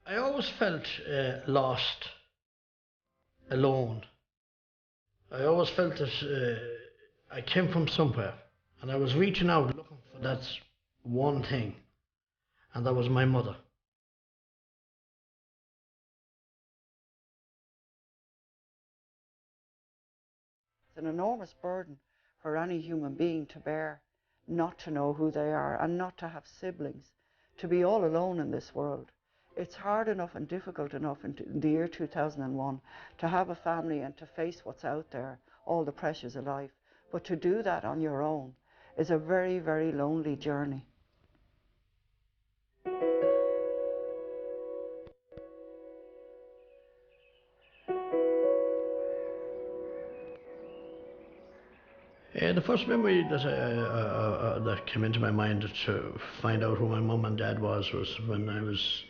I always felt lost, alone. I always felt that I came from somewhere and I was reaching out looking for that one thing, and that was my mother. It's an enormous burden for any human being to bear, not to know who they are and not to have siblings, to be all alone in this world. It's hard enough and difficult enough in the year 2001 to have a family and to face what's out there, all the pressures of life. But to do that on your own is a very, very lonely journey. The first memory that came into my mind to find out who my mum and dad was when I was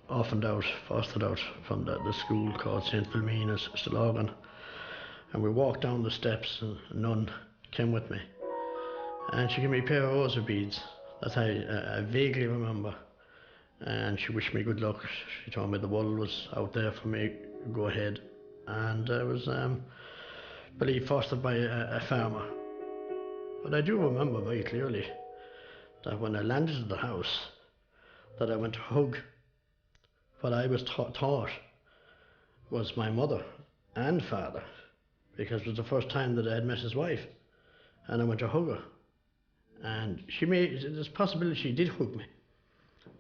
orphaned out, fostered out from the school called St. Philomeno's, Stillorgan. And we walked down the steps and a nun came with me. And she gave me a pair of rosary beads that I vaguely remember. And she wished me good luck. She told me the world was out there for me, go ahead. And I was believed fostered by a farmer. But I do remember very clearly that when I landed at the house, that I went to hug what I was taught was my mother and father, because it was the first time that I had met his wife, and I went to hug her. And there's a possibility she did hug me,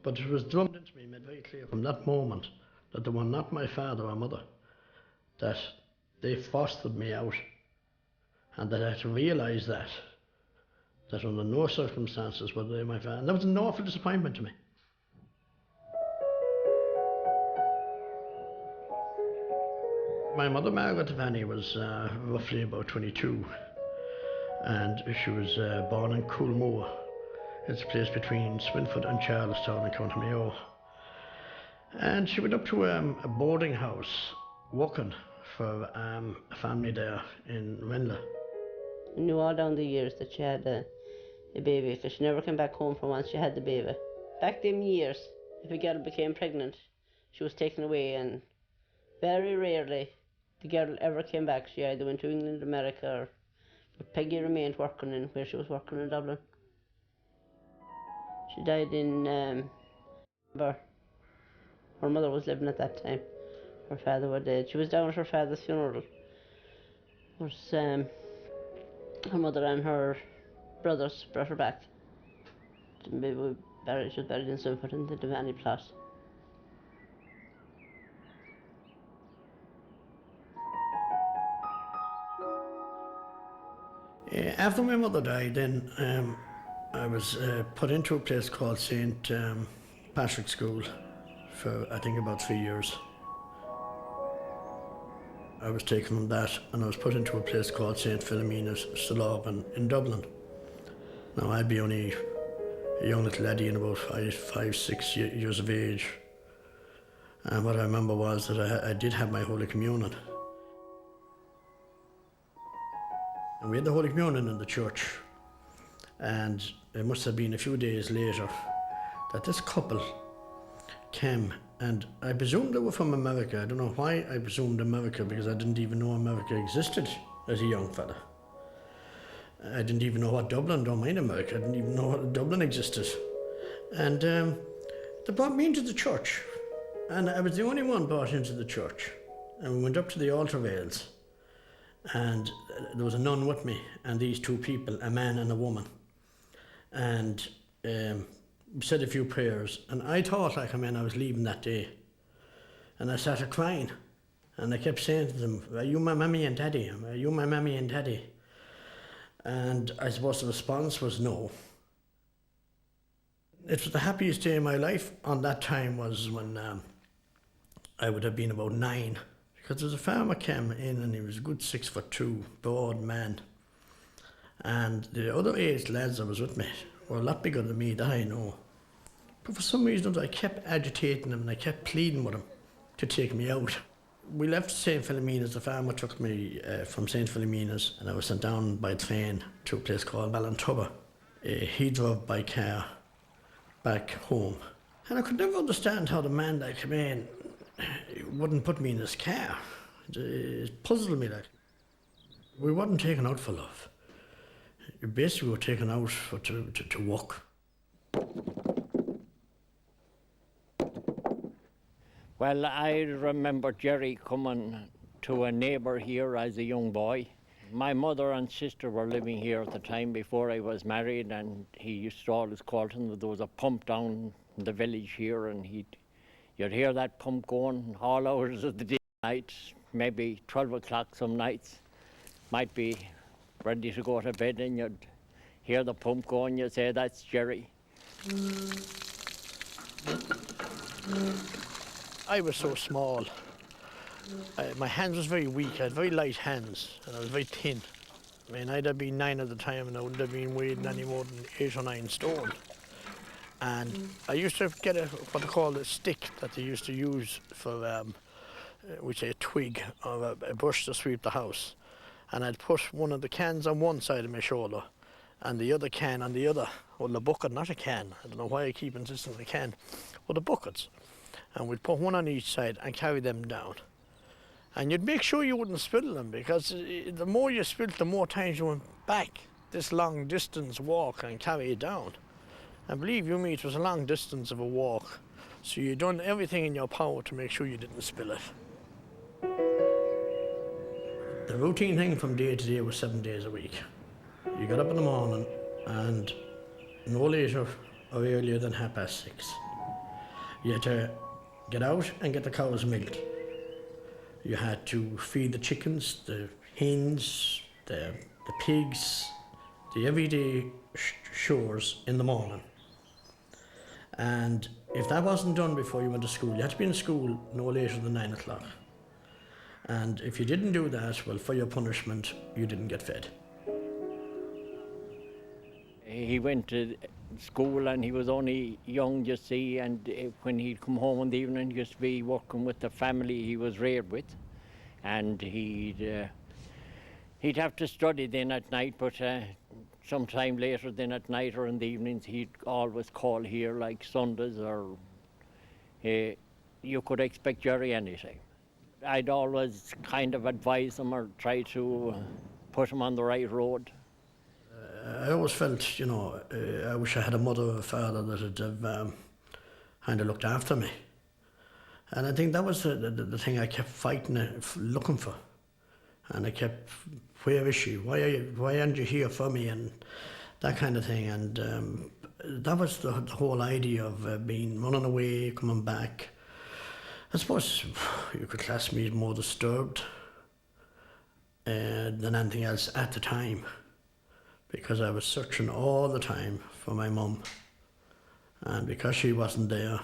but it was drummed into me, made very clear from that moment that they were not my father or mother, that they fostered me out, and that I had to realise that under no circumstances were they my father. And that was an awful disappointment to me. My mother, Margaret Devaney, was roughly about 22, and she was born in Coolmore. It's a place between Swinford and Charlestown in County Mayo. And she went up to a boarding house working for a family there in Renla. I knew all down the years that she had a baby, because she never came back home from once she had the baby. Back them years, if a girl became pregnant, she was taken away, and very rarely the girl ever came back. She either went to England, America, or but Peggy remained working in where she was working in Dublin. She died in November. Her mother was living at that time. Her father was dead. She was down at her father's funeral. Her mother and her brothers brought her back. She was buried in Swinford in the Devaney plot. After my mother died, then I was put into a place called St. Patrick's School for I think about 3 years. I was taken from that and I was put into a place called St. Philomeno's, Stillorgan in Dublin. Now I'd be only a young little laddie in about 6 years of age. And what I remember was that I did have my Holy Communion. And we had the Holy Communion in the church. And it must have been a few days later that this couple came, and I presumed they were from America. I don't know why I presumed America, because I didn't even know America existed as a young fella. I didn't even know what Dublin, don't mind America, I didn't even know what Dublin existed. And they brought me into the church, and I was the only one brought into the church. And we went up to the altar rails, and there was a nun with me, and these two people, a man and a woman. And we said a few prayers, and I thought like I was leaving that day. And I started crying, and I kept saying to them, "Are you my mommy and daddy? Are you my mommy and daddy?" And I suppose the response was no. It was the happiest day of my life on that time was when I would have been about 9, because there was a farmer came in and he was a good 6'2", broad man. And the other 8 lads that was with me were a lot bigger than me, that I know. But for some reason I kept agitating him and I kept pleading with him to take me out. We left St. Philomeno's. The farmer took me from St. Philomeno's, and I was sent down by train to a place called Ballantubber. He drove by car back home, And I could never understand how the man that came in wouldn't put me in his car. It puzzled me. Like, we weren't taken out for love. Basically, we were taken out to work. Well, I remember Gerry coming to a neighbour here as a young boy. My mother and sister were living here at the time before I was married, and he used to always call to them. There was a pump down in the village here, and you'd hear that pump going all hours of the day and night, maybe 12 o'clock some nights. Might be ready to go to bed, and you'd hear the pump going, you'd say, "That's Gerry." I was so small. My hands was very weak. I had very light hands, and I was very thin. I mean, I'd have been 9 at the time, and I wouldn't have been weighing any more than 8 or 9 stone. And I used to get what they call a stick that they used to use for, which is a twig or a brush to sweep the house. And I'd put one of the cans on one side of my shoulder, and the other can on the other. Well, the bucket, not a can. I don't know why I keep insisting on the can. Well, the buckets. And we'd put one on each side and carry them down. And you'd make sure you wouldn't spill them, because the more you spilled, the more times you went back this long distance walk and carry it down. And believe you me, it was a long distance of a walk. So you'd done everything in your power to make sure you didn't spill it. The routine thing from day to day was 7 days a week. You got up in the morning, and no later or earlier than 6:30. You had to get out and get the cows milked. You had to feed the chickens, the hens, the pigs, the everyday chores in the morning. And if that wasn't done before you went to school, you had to be in school no later than 9 o'clock. And if you didn't do that, well, for your punishment, you didn't get fed. He went to school and he was only young, you see, and when he'd come home in the evening, he used to be working with the family he was reared with, and he'd have to study then at night, but sometime later then at night or in the evenings, he'd always call here, like Sundays, or you could expect Gerry anytime. I'd always kind of advise him or try to put him on the right road. I always felt, I wish I had a mother or a father that had kind of looked after me. And I think that was the thing I kept fighting, looking for. And I kept, where is she? Why aren't you here for me? And that kind of thing. And that was the whole idea of running away, coming back. I suppose you could class me as more disturbed than anything else at the time, because I was searching all the time for my mum, and because she wasn't there,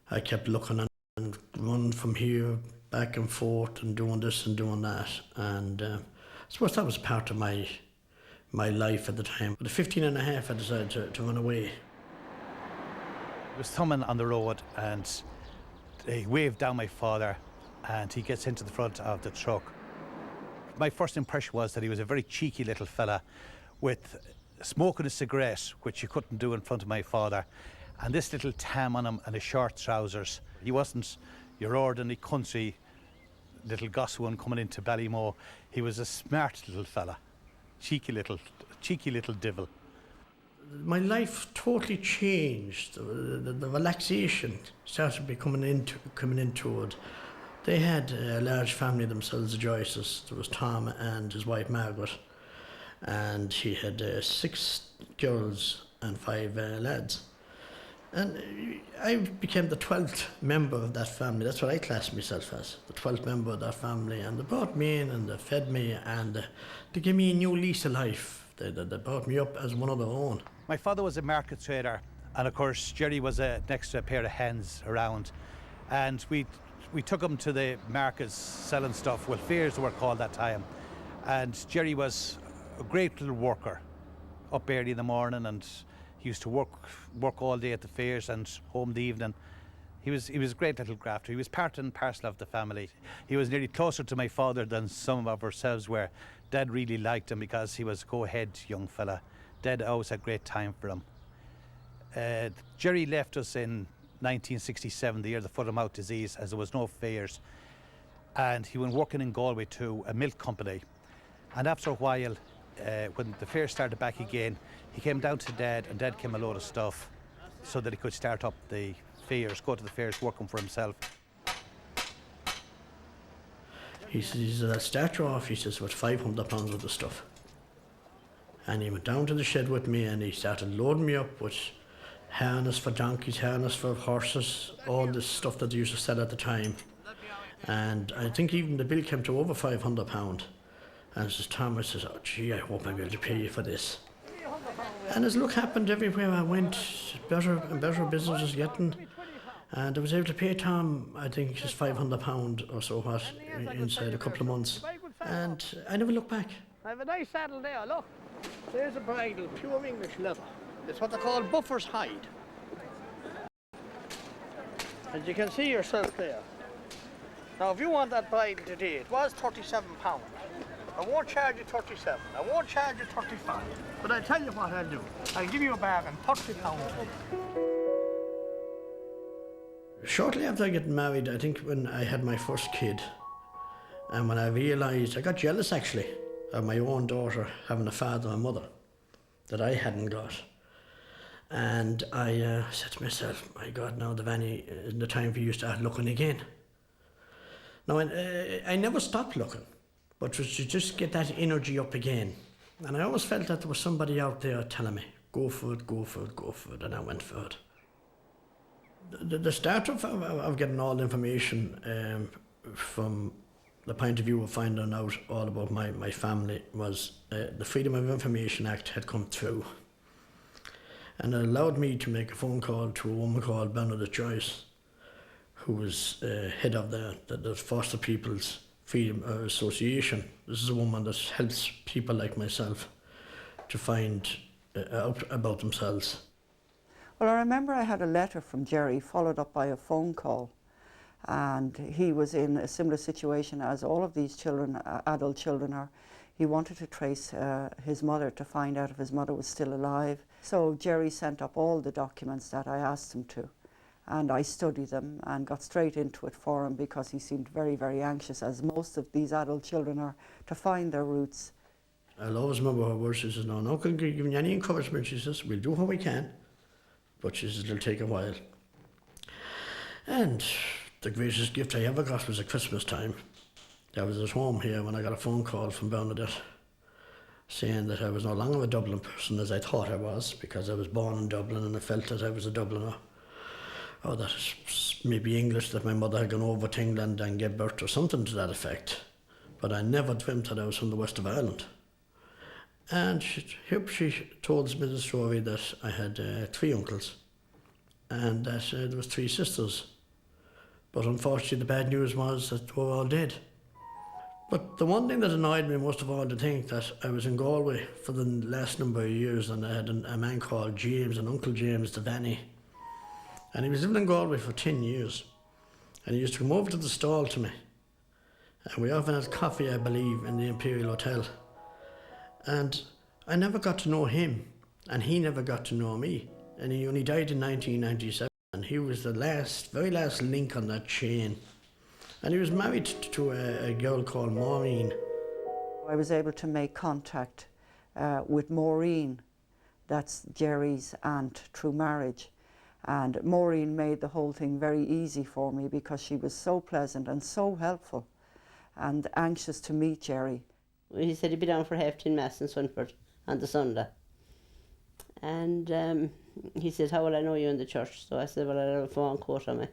I kept looking and running from here back and forth and doing this and doing that, and I suppose that was part of my life at the time. But at 15 and a half, I decided to run away. I was thumbing on the road, and he waved down my father, and he gets into the front of the truck. My first impression was that he was a very cheeky little fella with smoking a cigarette, which you couldn't do in front of my father, and this little tam on him and his short trousers. He wasn't your ordinary country little gossoon coming into Ballymoe. He was a smart little fella, cheeky little divil. My life totally changed. The relaxation started coming into it. They had a large family themselves, the Joyces. There was Tom and his wife Margaret, and he had 6 girls and 5 lads. And I became the 12th member of that family. That's what I classed myself as, the 12th member of that family. And they brought me in and they fed me, and they gave me a new lease of life. They brought me up as one of their own. My father was a market trader, and of course Gerry was next to a pair of hens around, and we took him to the markets selling stuff, well, fairs were called that time, and Gerry was a great little worker, up early in the morning, and he used to work all day at the fairs and home the evening. He was a great little grafter. He was part and parcel of the family. He was nearly closer to my father than some of ourselves were. Dad really liked him because he was a go-ahead young fella. Dad always had great time for him. Gerry left us in 1967, the year of the foot and mouth disease, as there was no fairs. And he went working in Galway to a milk company. And after a while, when the fair started back again, he came down to Dad, and Dad came a load of stuff so that he could start up the fairs, go to the fairs working for himself. He says, start you off, he says, with £500 worth of stuff. And he went down to the shed with me and he started loading me up with harness for donkeys, harness for horses, all this stuff that they used to sell at the time. And I think even the bill came to over £500. And says, Thomas says, oh gee, I hope I'll be able to pay you for this. And as luck happened, everywhere I went, better and better business was getting. And I was able to pay Tom, I think, just £500 or so what, inside a couple of months. And I never looked back. I have a nice saddle there, look. There's a bridle, pure English leather. It's what they call buffer's hide. As you can see yourself there. Now, if you want that bridle today, it was £37. I won't charge you 37, I won't charge you 35. But I'll tell you what I'll do. I'll give you a bargain, £30. Shortly after getting married, I think when I had my first kid, and when I realised, I got jealous actually, of my own daughter having a father and mother that I hadn't got. And I said to myself, my God, now Devaney, isn't the time for you to start looking again? Now, I never stopped looking, but to just get that energy up again. And I always felt that there was somebody out there telling me, go for it, go for it, go for it, and I went for it. The start of getting all the information from the point of view of finding out all about my family was the Freedom of Information Act had come through. And it allowed me to make a phone call to a woman called Bernadette Joyce, who was head of the Foster People's Freedom Association. This is a woman that helps people like myself to find out about themselves. Well, I remember I had a letter from Gerry followed up by a phone call, and he was in a similar situation as all of these children, adult children are. He wanted to trace his mother to find out if his mother was still alive. So Gerry sent up all the documents that I asked him to, and I studied them and got straight into it for him because he seemed very, very anxious, as most of these adult children are, to find their roots. I'll always remember her words. She says, no can give me any encouragement. She says, we'll do what we can. But she says, it'll take a while. And the greatest gift I ever got was at Christmas time. I was at home here when I got a phone call from Bernadette saying that I was no longer a Dublin person as I thought I was, because I was born in Dublin and I felt that I was a Dubliner. Or that it's maybe English, that my mother had gone over to England and gave birth or something to that effect. But I never dreamt that I was from the west of Ireland. And she told me the story that I had 3 uncles and that there was 3 sisters. But unfortunately the bad news was that they were all dead. But the one thing that annoyed me most of all, to think that I was in Galway for the last number of years and I had a man called James, an Uncle James Devaney. And he was living in Galway for 10 years. And he used to come over to the stall to me. And we often had coffee, I believe, in the Imperial Hotel. And I never got to know him, and he never got to know me. And he only died in 1997, and he was the very last link on that chain. And he was married to a girl called Maureen. I was able to make contact with Maureen, that's Gerry's aunt through marriage. And Maureen made the whole thing very easy for me because she was so pleasant and so helpful and anxious to meet Gerry. He said he'd be down for half-tin mass in Swanford on the Sunday. And he said, how will I know you in the church? So I said, well, I'll have a phone quote on me.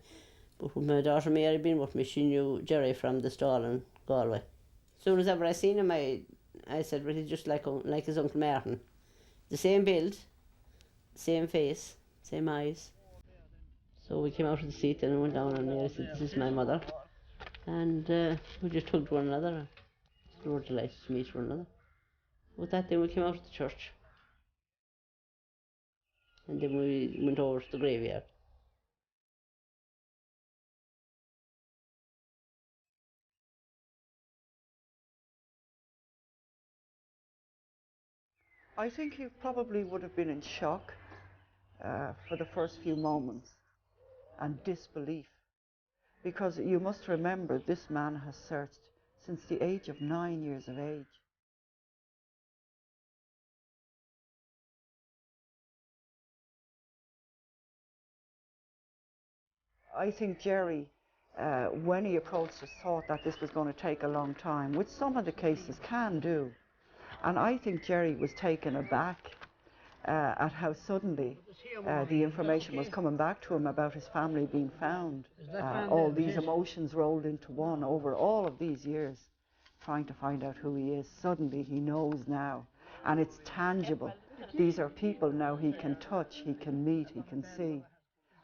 But when my daughter Mary had been with me, she knew Gerry from the stall in Galway. As soon as ever I seen him, I said, well, he's just like his Uncle Martin. The same build, same face, same eyes. So we came out of the seat and went down, and Mary said, this is my mother. And we just hugged one another. We were delighted to meet one another. With that, then we came out of the church. And then we went over to the graveyard. I think he probably would have been in shock for the first few moments. and disbelief. Because you must remember, this man has searched since the age of 9 years of age. I think Gerry, when he approached us, thought that this was going to take a long time, which some of the cases can do. And I think Gerry was taken aback at how suddenly the information was coming back to him about his family being found. All these emotions rolled into one over all of these years, trying to find out who he is. Suddenly he knows now, and it's tangible. These are people now he can touch, he can meet, he can see,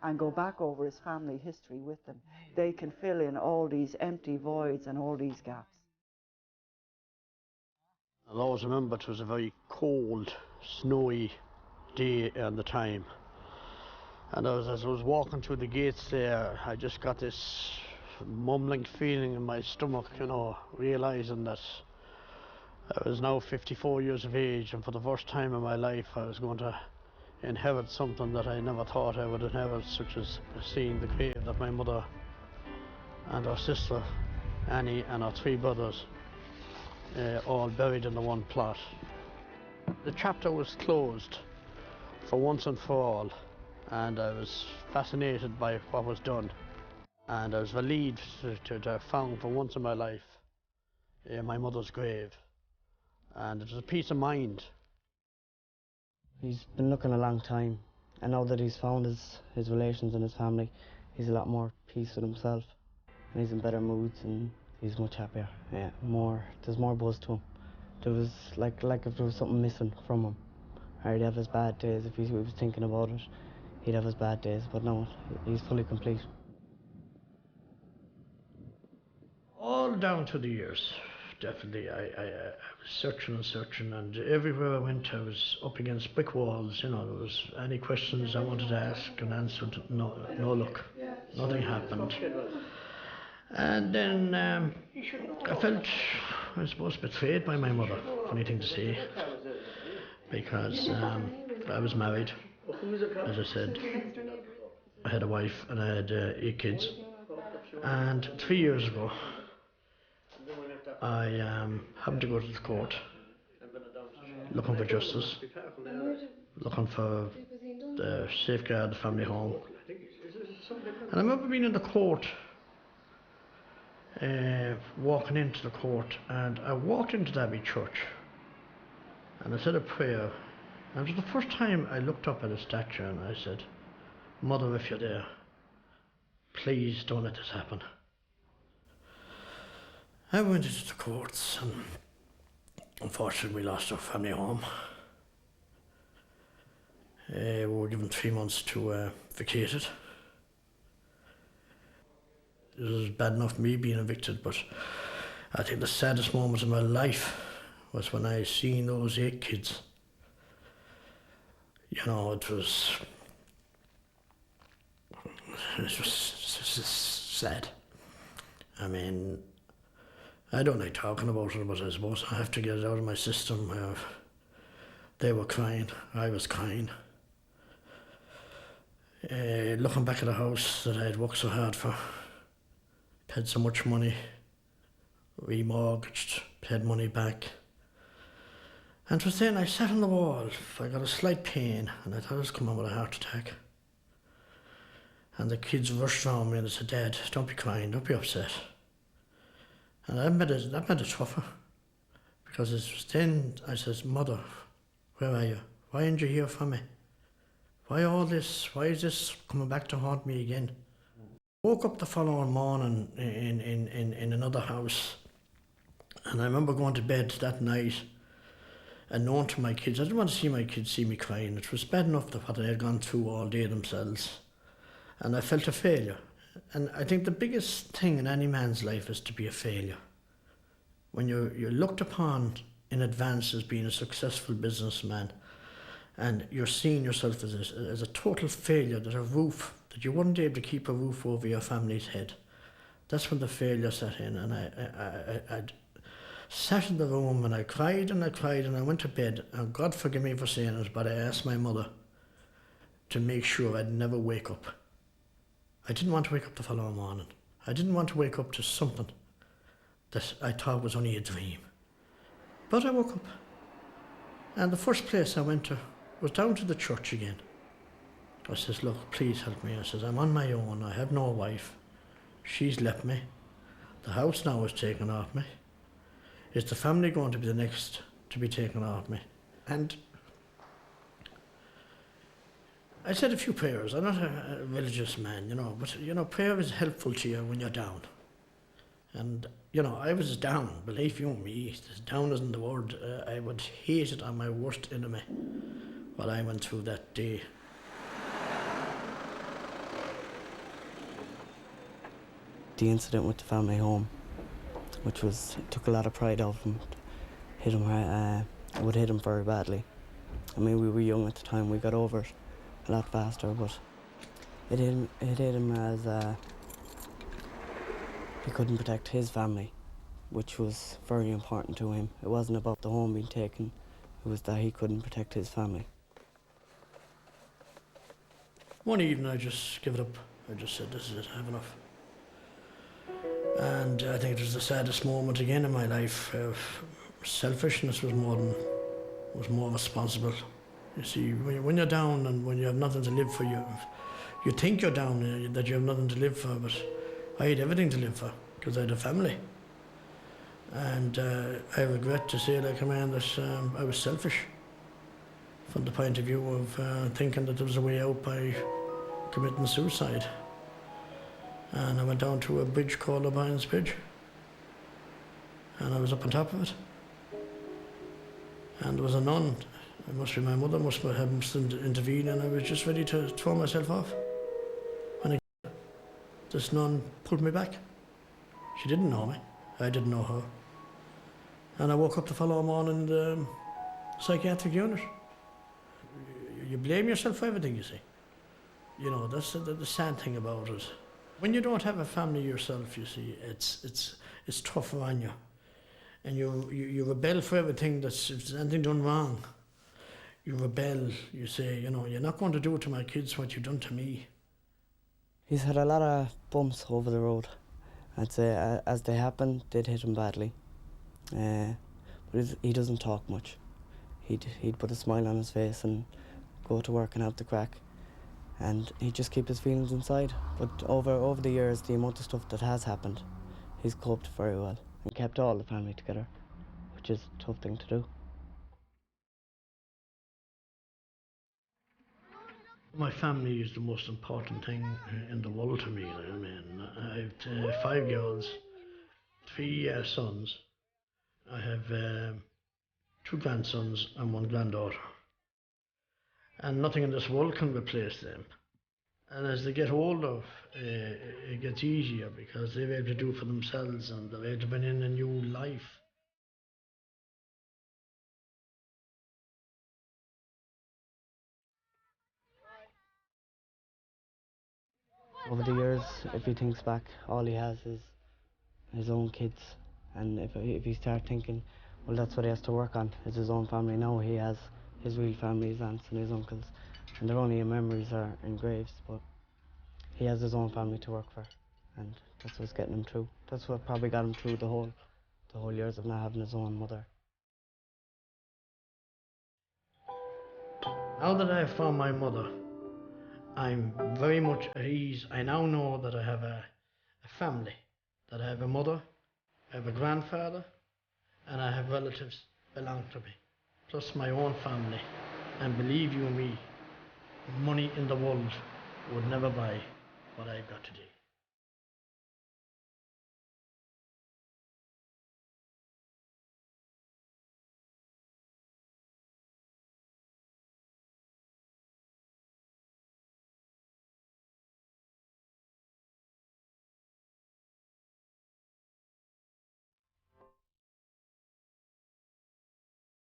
and go back over his family history with them. They can fill in all these empty voids and all these gaps. I'll always remember it was a very cold, snowy day at the time. And as I was walking through the gates there, I just got this mumbling feeling in my stomach, realising that I was now 54 years of age, and for the first time in my life I was going to inherit something that I never thought I would inherit, such as seeing the grave that my mother and her sister Annie and her 3 brothers all buried in the one plot. The chapter was closed for once and for all, and I was fascinated by what was done, and I was relieved to have found for once in my life my mother's grave, and it was a peace of mind. He's been looking a long time, and now that he's found his relations and his family, he's a lot more peace with himself, and he's in better moods, and he's much happier. Yeah, there's more buzz to him. There was like if there was something missing from him. Or he'd have his bad days. If he was thinking about it, he'd have his bad days, but no, he's fully complete. All down to the years, definitely. I was searching, and everywhere I went I was up against brick walls. There was any questions I wanted to ask and answered, no luck, nothing happened. And then I felt, I suppose, betrayed by my mother. Funny thing to say, because I was married, as I said. I had a wife and I had 8 kids. And 3 years ago, I happened to go to the court looking for justice, looking for the safeguard the family home. And I remember being in the court, walking into the court, and I walked into that wee church and I said a prayer, and it was the first time I looked up at a statue and I said, "Mother, if you're there, please don't let this happen." I went into the courts, and unfortunately we lost our family home. We were given 3 months to vacate it. It was bad enough me being evicted, but I think the saddest moment of my life was when I seen those 8 kids. It was sad. I mean, I don't like talking about it, but I suppose I have to get it out of my system. They were crying, I was crying. Looking back at a house that I had worked so hard for, paid so much money, remortgaged, paid money back. And it was then I sat on the wall, I got a slight pain, and I thought I was coming with a heart attack. And the kids rushed around me and they said, "Dad, don't be crying, don't be upset." And that made it tougher, because it was then I says, "Mother, where are you? Why aren't you here for me? Why all this? Why is this coming back to haunt me again?" Woke up the following morning in another house, and I remember going to bed that night and knowing to my kids, I didn't want to see my kids see me crying. It was bad enough that what they had gone through all day themselves, and I felt a failure. And I think the biggest thing in any man's life is to be a failure. When you're looked upon in advance as being a successful businessman, and you're seeing yourself as a total failure, that you wouldn't be able to keep a roof over your family's head. That's when the failure set in, and I sat in the room and I cried and I went to bed, and God forgive me for saying it, but I asked my mother to make sure I'd never wake up I didn't want to wake up the following morning. I didn't want to wake up to something that I thought was only a dream. But I woke up, and the first place I went to was down to the church again. I says, look, please help me. I says, I'm on my own. I have no wife. She's left me. The house now is taken off me. Is the family going to be the next to be taken off me? And I said a few prayers. I'm not a religious man, but, prayer is helpful to you when you're down. And, I was down, believe you me, down isn't the word. I would hate it on my worst enemy what I went through that day. The incident with the family home, which took a lot of pride out of him, it would hit him very badly. I mean, we were young at the time, we got over it a lot faster, but it hit him as he couldn't protect his family, which was very important to him. It wasn't about the home being taken, it was that he couldn't protect his family. One evening I just gave it up. I just said, this is it, I have enough. And I think it was the saddest moment again in my life. Selfishness was more responsible. You see, when you're down and when you have nothing to live for, you think you're down, that you have nothing to live for, but I had everything to live for, because I had a family. And I regret to say, like a man, that I was selfish from the point of view of thinking that there was a way out by committing suicide. And I went down to a bridge called O'Brien's Bridge, and I was up on top of it. And there was a nun, it must be my mother, must intervene, and I was just ready to throw myself off. When this nun pulled me back. She didn't know me, I didn't know her. And I woke up the following morning in the psychiatric unit. You blame yourself for everything, you see. That's the sad thing about it. When you don't have a family yourself, you see, it's tougher on you. And you rebel for everything. If there's anything done wrong, you rebel. You say, you're not going to do to my kids what you've done to me. He's had a lot of bumps over the road. I'd say as they happened, they'd hit him badly. But he doesn't talk much. He'd put a smile on his face and go to work and have the crack. And he'd just keep his feelings inside. But over the years, the amount of stuff that has happened, he's coped very well and kept all the family together, which is a tough thing to do. My family is the most important thing in the world to me. I mean, I have 5 girls, 3 sons. I have 2 grandsons and 1 granddaughter. And nothing in this world can replace them. And as they get older, it gets easier because they're able to do for themselves and they're able to bring in a new life. Over the years, if he thinks back, all he has is his own kids. And if he starts thinking, well, that's what he has to work on, is his own family. Now he has his real family, his aunts and his uncles, and their only memories are in graves, but he has his own family to work for, and that's what's getting him through. That's what probably got him through the whole years of not having his own mother. Now that I have found my mother, I'm very much at ease. I now know that I have a family, that I have a mother, I have a grandfather, and I have relatives belong to me, plus my own family. And believe you me, money in the world would never buy what I've got today.